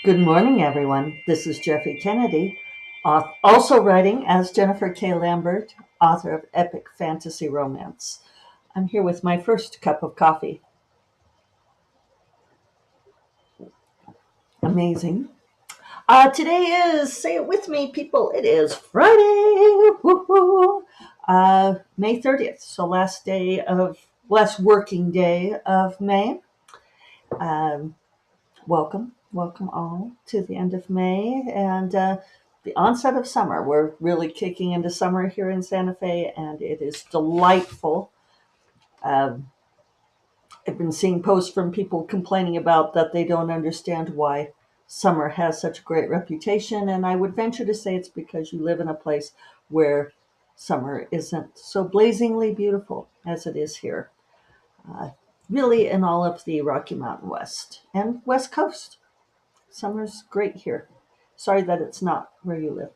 Good morning, everyone. This is Jeffy Kennedy, also writing as Jennifer K. Lambert, author of epic fantasy romance. I'm here with my first cup of coffee. Amazing. Today is, say it with me, people, it is Friday. Woo-hoo. May 30th, so last working day of May. Um, welcome all to the end of May and the onset of summer. We're really kicking into summer here in Santa Fe, and it is delightful. Um, I've been seeing posts from people complaining about that they don't understand why summer has such a great reputation, and I would venture to say it's because you live in a place where summer isn't so blazingly beautiful as it is here. Uh, really, in all of the Rocky Mountain West and West Coast. Summer's great here. Sorry that it's not where you live.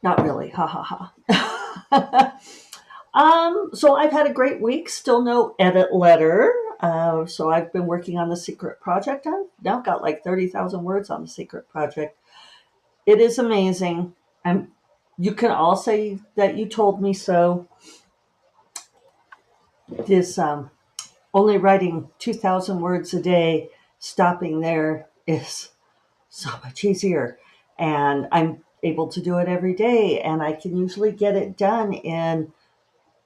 Not really. Ha ha ha. So I've had a great week. Still no edit letter. So I've been working on the secret project. I've now got like 30,000 words on the secret project. It is amazing. I'm. You can all say that you told me so. This only writing 2,000 words a day, stopping there is so much easier. And I'm able to do it every day. And I can usually get it done in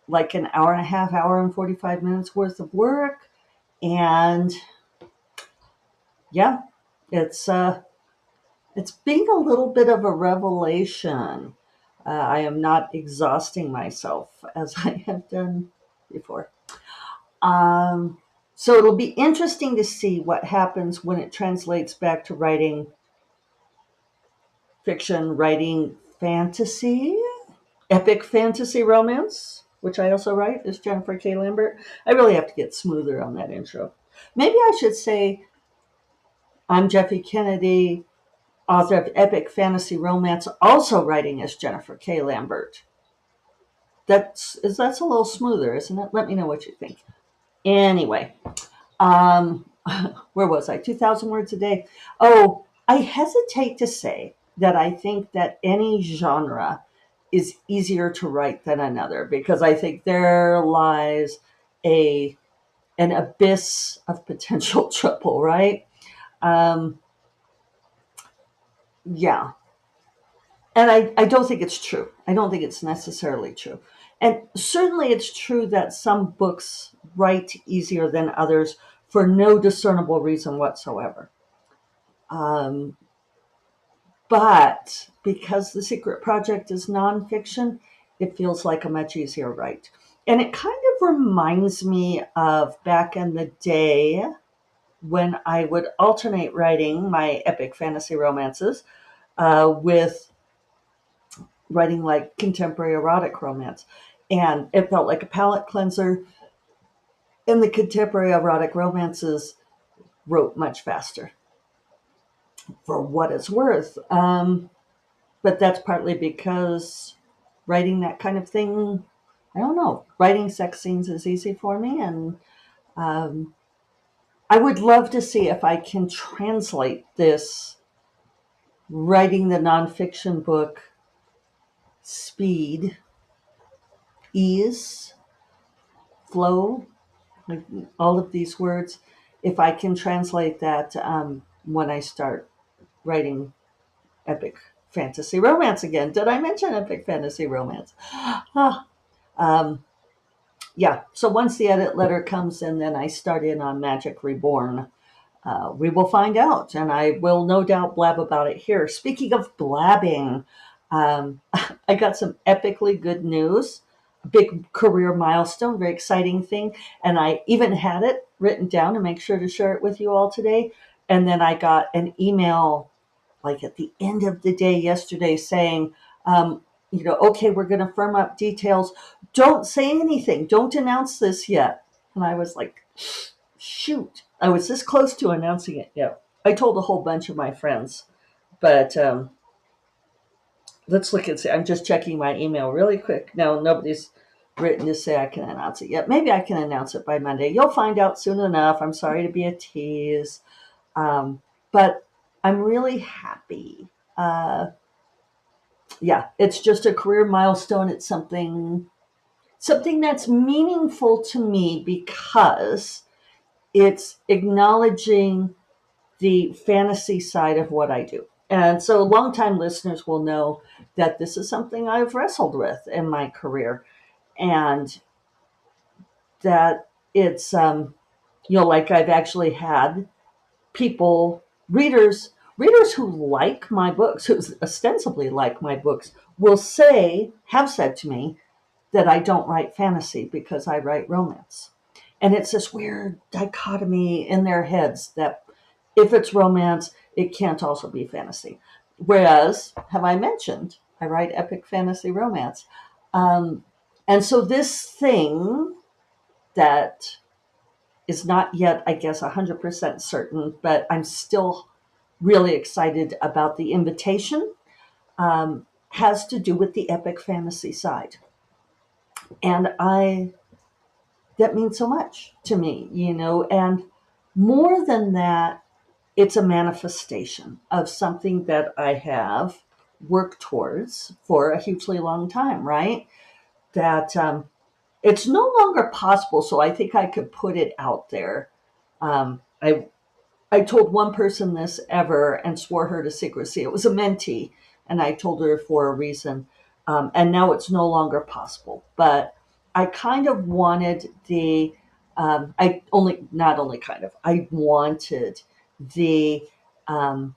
like an hour and a half, hour and 45 minutes worth of work. And yeah, it's it's being a little bit of a revelation. I am not exhausting myself as I have done before. Um, so it'll be interesting to see what happens when it translates back to writing fiction, writing fantasy, epic fantasy romance, which I also write, is Jennifer K. Lambert. I really have to get smoother on that intro. Maybe I should say I'm Jeffy Kennedy, author of epic fantasy romance, also writing as Jennifer K. Lambert. That's a little smoother, isn't it? Let me know what you think. Anyway, um, where was I? 2,000 words a day. Oh, I hesitate to say that I think that any genre is easier to write than another because I think there lies a an abyss of potential trouble, right? Um, yeah, and I don't think it's true. I don't think it's necessarily true. And certainly it's true that some books write easier than others for no discernible reason whatsoever. Um, but because The Secret Project is nonfiction, it feels like a much easier write. And it kind of reminds me of back in the day when I would alternate writing my epic fantasy romances with writing like contemporary erotic romance. And it felt like a palate cleanser. And the contemporary erotic romances wrote much faster for what it's worth. But that's partly because writing that kind of thing, I don't know, writing sex scenes is easy for me. And um, I would love to see if I can translate this writing the nonfiction book speed, ease, flow, like all of these words, if I can translate that when I start writing epic fantasy romance again. Did I mention epic fantasy romance? Ah, um, yeah, so once the edit letter comes in, then I start in on Magic Reborn. We will find out, and I will no doubt blab about it here. Speaking of blabbing, I got some epically good news, a big career milestone, very exciting thing, and I even had it written down to make sure to share it with you all today. And then I got an email like at the end of the day yesterday saying, okay, we're going to firm up details. Don't say anything. Don't announce this yet. And I was like, shoot, I was this close to announcing it. Yeah. I told a whole bunch of my friends, but let's look and see. I'm just checking my email really quick. No, nobody's written to say I can announce it yet. Maybe I can announce it by Monday. You'll find out soon enough. I'm sorry to be a tease. But I'm really happy. Uh, yeah, it's just a career milestone. It's something that's meaningful to me because it's acknowledging the fantasy side of what I do. And so longtime listeners will know that this is something I've wrestled with in my career, and that it's like I've actually had people, readers who like my books, who ostensibly like my books, have said to me that I don't write fantasy because I write romance. And it's this weird dichotomy in their heads that if it's romance, it can't also be fantasy. Whereas, have I mentioned, I write epic fantasy romance. Um, and so this thing that is not yet, I guess, 100% certain, but I'm still really excited about the invitation, has to do with the epic fantasy side. And that means so much to me, and more than that, it's a manifestation of something that I have worked towards for a hugely long time, right? That it's no longer possible. So I think I could put it out there. I told one person this ever and swore her to secrecy. It was a mentee, and I told her for a reason. And now it's no longer possible. But I kind of wanted not only kind of, I wanted the um,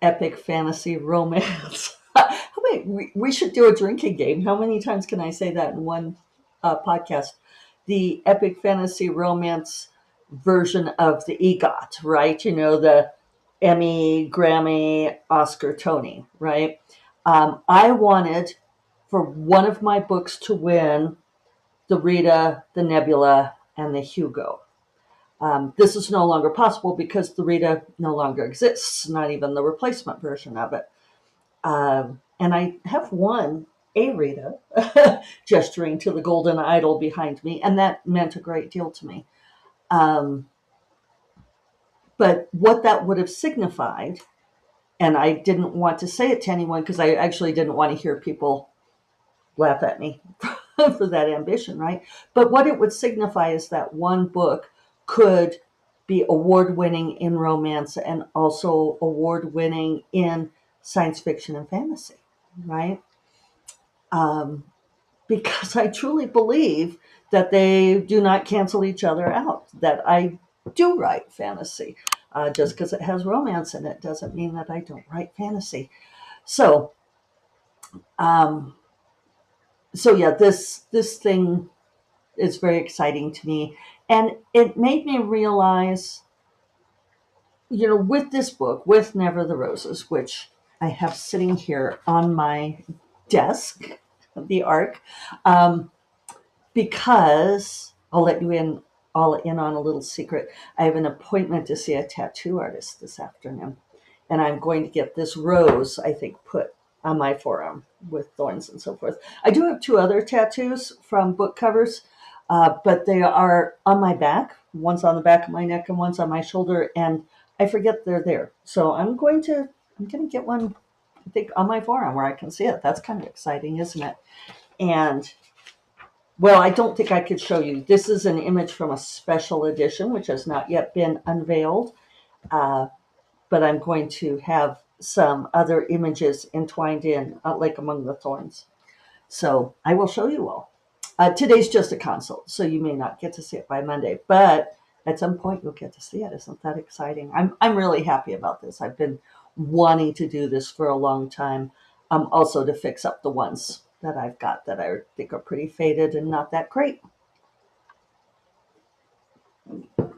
epic fantasy romance. Wait, we should do a drinking game. How many times can I say that in one podcast? The epic fantasy romance version of the EGOT, right? The Emmy, Grammy, Oscar, Tony, right? I wanted for one of my books to win the Rita, the Nebula, and the Hugo. This is no longer possible because the Rita no longer exists, not even the replacement version of it. And I have won a Rita, gesturing to the golden idol behind me, and that meant a great deal to me. Um, but what that would have signified, and I didn't want to say it to anyone because I actually didn't want to hear people laugh at me for that ambition, right? But what it would signify is that one book could be award winning in romance and also award winning in science fiction and fantasy, right? Um, because I truly believe that they do not cancel each other out, that I do write fantasy. Just because it has romance in it doesn't mean that I don't write fantasy. So, um, yeah, this thing is very exciting to me, and it made me realize, with this book, with Never the Roses, which I have sitting here on my desk, the Ark, um, because I'll let you in all in on a little secret. I have an appointment to see a tattoo artist this afternoon, and I'm going to get this rose, I think, put on my forearm with thorns and so forth. I do have two other tattoos from book covers, but they are on my back. One's on the back of my neck and one's on my shoulder, and I forget they're there. So I'm going to get one, I think, on my forearm where I can see it. That's kind of exciting, isn't it? And well, I don't think I could show you. This is an image from a special edition, which has not yet been unveiled. But I'm going to have some other images entwined in, like among the thorns. So I will show you all. Today's just a consult, so you may not get to see it by Monday, but at some point you'll get to see it. Isn't that exciting? I'm really happy about this. I've been wanting to do this for a long time. Also to fix up the ones that I've got that I think are pretty faded and not that great.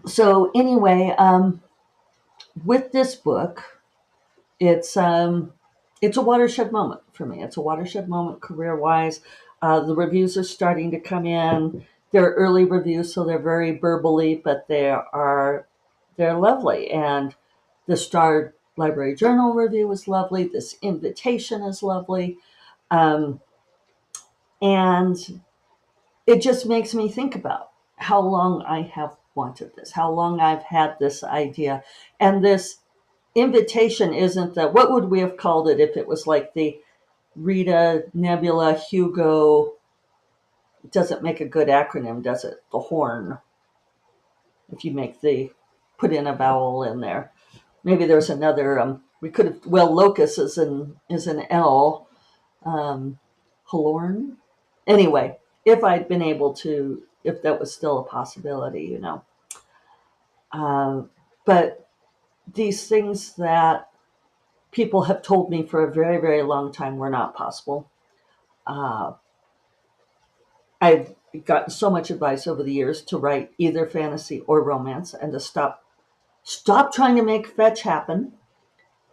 So anyway, with this book, it's a watershed moment for me. It's a watershed moment career-wise. The reviews are starting to come in. They're early reviews, so they're very burbly, but they're lovely. And the Star Library Journal review is lovely. This invitation is lovely. Um, and it just makes me think about how long I have wanted this, how long I've had this idea. And this invitation isn't the, what would we have called it if it was like the Rita, Nebula, Hugo, it doesn't make a good acronym, does it? The horn, if you put in a vowel in there. Maybe there's another, we could have, well, locus is an L, Halorn. Anyway, if I'd been able to, if that was still a possibility, but these things that people have told me for a very, very long time were not possible. I've gotten so much advice over the years to write either fantasy or romance and to stop trying to make fetch happen.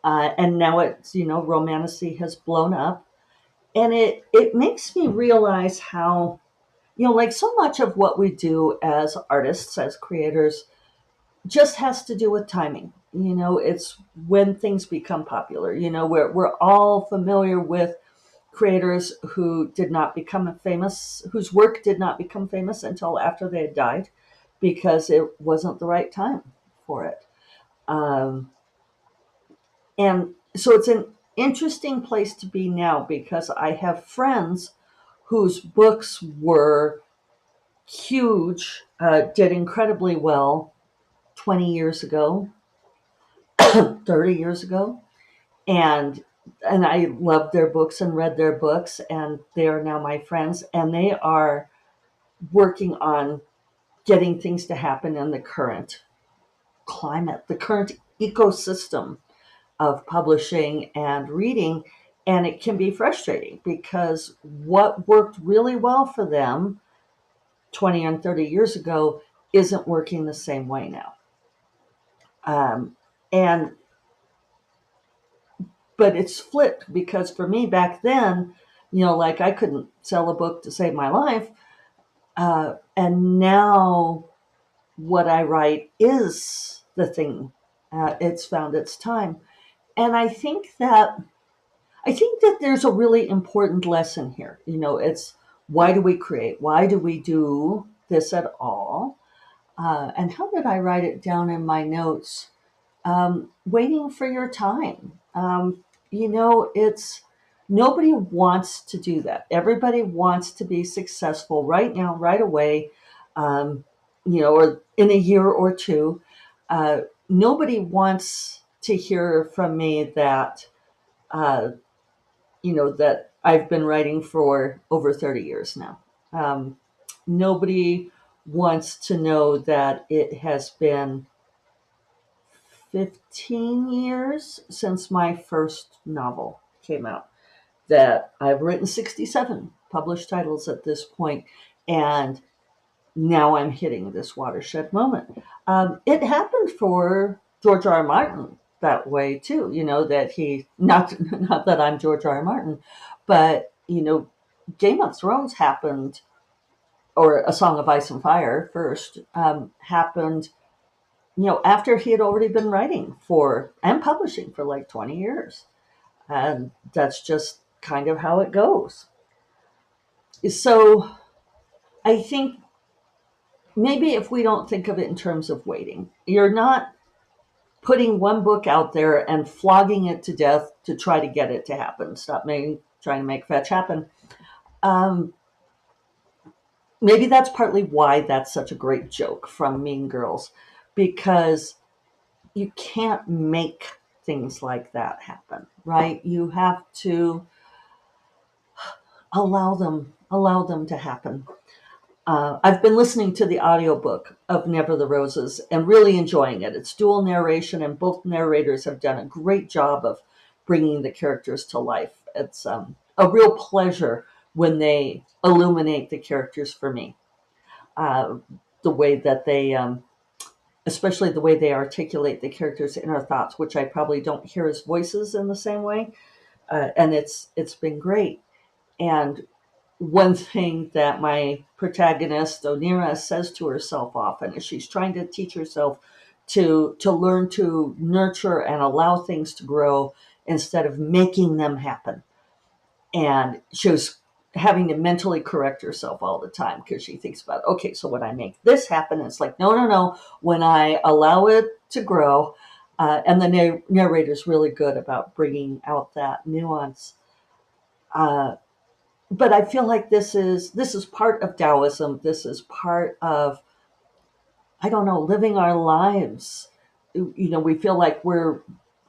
And now it's, romantasy has blown up. And it makes me realize how, like so much of what we do as artists, as creators, just has to do with timing. It's when things become popular. We're all familiar with creators who did not become famous, whose work did not become famous until after they had died, because it wasn't the right time for it. And so it's an interesting place to be now, because I have friends whose books were huge, did incredibly well 20 years ago, 30 years ago. And I loved their books and read their books, and they are now my friends, and they are working on getting things to happen in the current climate, the current ecosystem of publishing and reading. And it can be frustrating because what worked really well for them 20 and 30 years ago isn't working the same way now. And but it's flipped, because for me back then, like I couldn't sell a book to save my life. And now what I write is the thing. It's found its time. And I think that there's a really important lesson here. It's, why do we create? Why do we do this at all? And how did I write it down in my notes? Waiting for your time. It's, nobody wants to do that. Everybody wants to be successful right now, right away, or in a year or two. Nobody wants to hear from me that, that I've been writing for over 30 years now. Nobody wants to know that it has been 15 years since my first novel came out, that I've written 67 published titles at this point, and now I'm hitting this watershed moment. It happened for George R. R. Martin that way too, that he, not that I'm George R. R. Martin, but, Game of Thrones happened, or A Song of Ice and Fire first, happened, after he had already been writing for and publishing for like 20 years. And that's just kind of how it goes. So I think maybe if we don't think of it in terms of waiting, you're not putting one book out there and flogging it to death to try to get it to happen. Stop trying to make fetch happen. Maybe that's partly why that's such a great joke from Mean Girls, because you can't make things like that happen, right? You have to allow them to happen. I've been listening to the audiobook of Never the Roses and really enjoying it. It's dual narration, and both narrators have done a great job of bringing the characters to life. It's a real pleasure when they illuminate the characters for me. The way that they, especially the way they articulate the characters' inner thoughts, which I probably don't hear as voices in the same way. And it's been great. And one thing that my protagonist, Onira, says to herself often is she's trying to teach herself to learn to nurture and allow things to grow instead of making them happen. And she was having to mentally correct herself all the time because she thinks about, okay, so when I make this happen, it's like, no, no, no. When I allow it to grow, and the narrator's really good about bringing out that nuance. Uh, but I feel like this is part of Taoism. This is part of, I don't know, living our lives. We feel like we're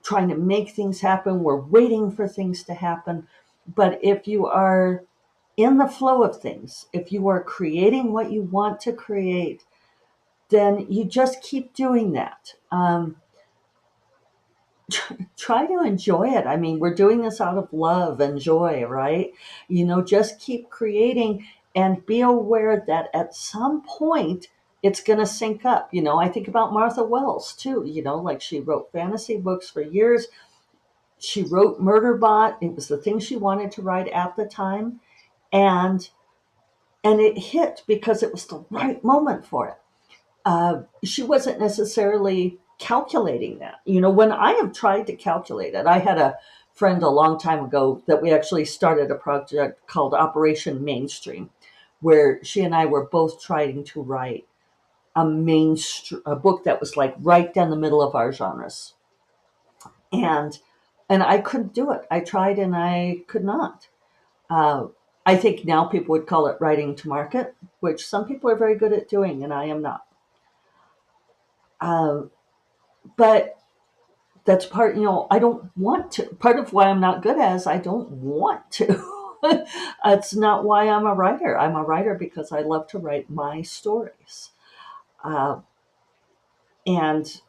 trying to make things happen. We're waiting for things to happen. But if you are in the flow of things, if you are creating what you want to create, then you just keep doing that. Try to enjoy it. I mean, we're doing this out of love and joy, right? Just keep creating and be aware that at some point it's going to sync up. I think about Martha Wells too, like she wrote fantasy books for years. She wrote Murderbot. It was the thing she wanted to write at the time. And it hit because it was the right moment for it. She wasn't necessarily calculating that. When I have tried to calculate it, I had a friend a long time ago that we actually started a project called Operation Mainstream, where she and I were both trying to write a book that was like right down the middle of our genres. And I couldn't do it. I tried and I could not. Uh, I think now people would call it writing to market, which some people are very good at doing, and I am not. Uh, but that's part, I don't want to. Part of why I'm not good at is I don't want to. That's not why I'm a writer. I'm a writer because I love to write my stories. Uh, and,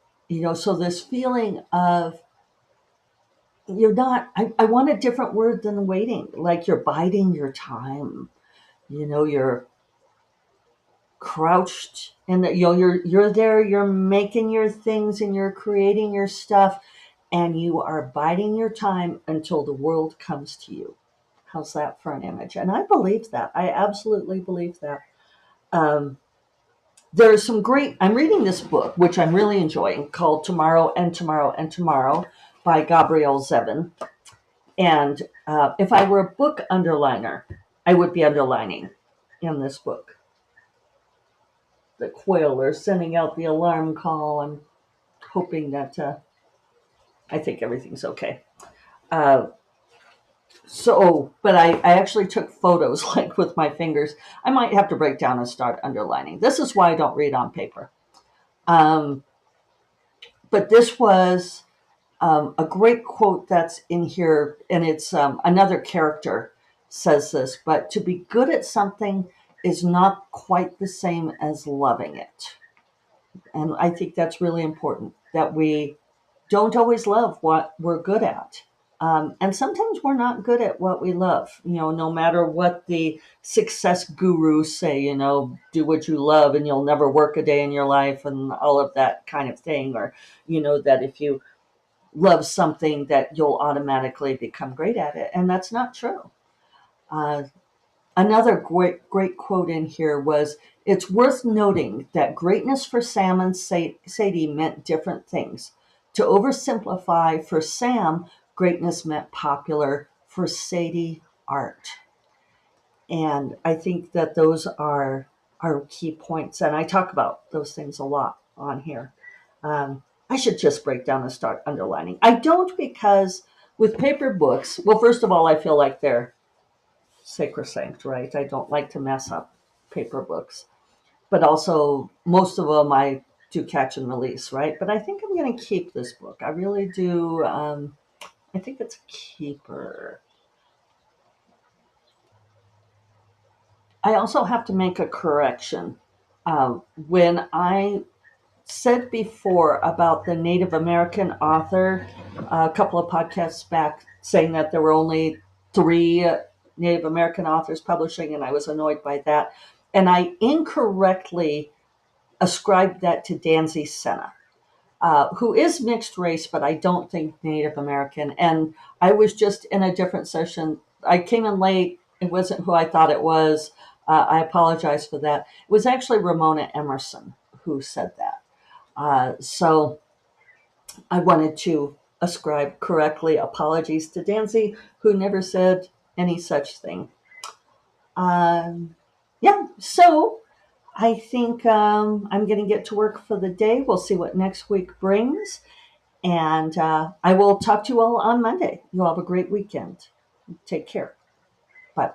so this feeling of you're not, I want a different word than waiting, like you're biding your time. You're crouched and that you're there, you're making your things and you're creating your stuff and you are biding your time until the world comes to you. How's that for an image? And I believe that. I absolutely believe that. um, there are some great, I'm reading this book which I'm really enjoying called Tomorrow and Tomorrow and Tomorrow by Gabrielle Zevin. And if I were a book underliner, I would be underlining in this book. The quail are sending out the alarm call. I'm hoping that I think everything's okay. Uh, but I actually took photos like with my fingers. I might have to break down and start underlining. This is why I don't read on paper. Um, but this was a great quote that's in here, and it's another character says this, but to be good at something is not quite the same as loving it. And I think that's really important that we don't always love what we're good at. And sometimes we're not good at what we love, no matter what the success gurus say, do what you love and you'll never work a day in your life and all of that kind of thing. Or, that if you love something that you'll automatically become great at it. And that's not true. Uh, Another great quote in here was, it's worth noting that greatness for Sam and Sadie meant different things. To oversimplify, for Sam, greatness meant popular, for Sadie, art. And I think that those are key points. And I talk about those things a lot on here. I should just break down and start underlining. I don't, because with paper books, well, first of all, I feel like they're sacrosanct, right? I don't like to mess up paper books. But also, most of them I do catch and release, right? But I think I'm going to keep this book. I really do. I think it's a keeper. I also have to make a correction. When I said before about the Native American author, a couple of podcasts back, saying that there were only 3 Native American authors publishing, and I was annoyed by that. And I incorrectly ascribed that to Danzy Senna, who is mixed race, but I don't think Native American. And I was just in a different session. I came in late. It wasn't who I thought it was. I apologize for that. It was actually Ramona Emerson who said that. So I wanted to ascribe correctly. Apologies to Danzy, who never said any such thing. Um, yeah, so I think I'm going to get to work for the day. We'll see what next week brings. And I will talk to you all on Monday. You all have a great weekend. Take care. Bye.